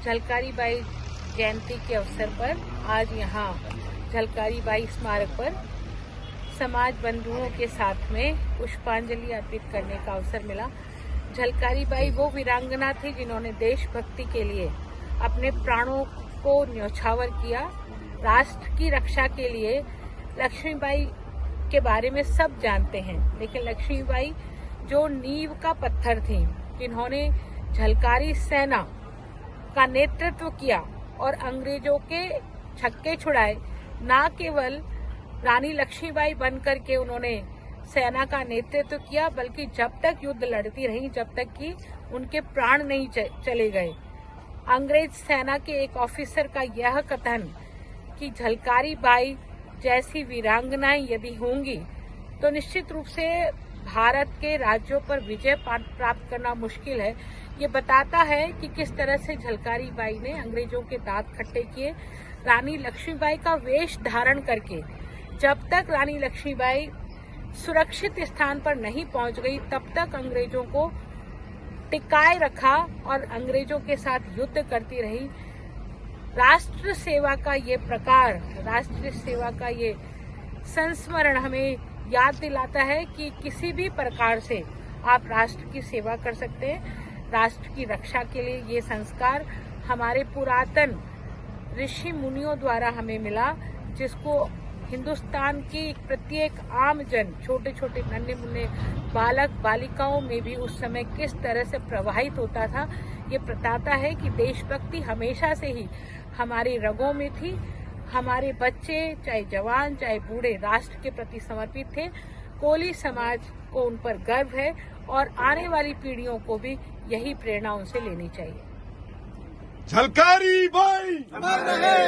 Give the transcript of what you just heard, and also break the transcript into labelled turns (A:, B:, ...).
A: झलकारी बाई जयंती के अवसर पर आज यहाँ झलकारी बाई स्मारक पर समाज बंधुओं के साथ में पुष्पांजलि अर्पित करने का अवसर मिला। झलकारी बाई वो वीरांगना थी जिन्होंने देशभक्ति के लिए अपने प्राणों को न्यौछावर किया। राष्ट्र की रक्षा के लिए लक्ष्मीबाई के बारे में सब जानते हैं, लेकिन लक्ष्मीबाई जो नींव का पत्थर थी, जिन्होंने झलकारी सेना का नेतृत्व किया और अंग्रेजों के छक्के छुड़ाए। न केवल रानी लक्ष्मीबाई बनकर के उन्होंने सेना का नेतृत्व किया, बल्कि जब तक युद्ध लड़ती रही, जब तक कि उनके प्राण नहीं चले गए। अंग्रेज सेना के एक ऑफिसर का यह कथन कि झलकारी बाई जैसी वीरांगनाएं यदि होंगी तो निश्चित रूप से भारत के राज्यों पर विजय प्राप्त करना मुश्किल है, ये बताता है कि किस तरह से झलकारी बाई ने अंग्रेजों के दांत खट्टे किए। रानी लक्ष्मीबाई का वेश धारण करके जब तक रानी लक्ष्मीबाई सुरक्षित स्थान पर नहीं पहुंच गई, तब तक अंग्रेजों को टिकाए रखा और अंग्रेजों के साथ युद्ध करती रही। राष्ट्र सेवा का ये प्रकार, राष्ट्र सेवा का ये संस्मरण हमें याद दिलाता है कि किसी भी प्रकार से आप राष्ट्र की सेवा कर सकते हैं। राष्ट्र की रक्षा के लिए ये संस्कार हमारे पुरातन ऋषि मुनियों द्वारा हमें मिला, जिसको हिंदुस्तान की प्रत्येक आम जन, छोटे छोटे नन्हे मुन्ने बालक बालिकाओं में भी उस समय किस तरह से प्रवाहित होता था। ये बताता है कि देशभक्ति हमेशा से ही हमारी रगों में थी। हमारे बच्चे, चाहे जवान चाहे बूढ़े, राष्ट्र के प्रति समर्पित थे। कोली समाज को उन पर गर्व है और आने वाली पीढ़ियों को भी यही प्रेरणा उनसे लेनी चाहिए।
B: झलकारी बाई अमर रहे।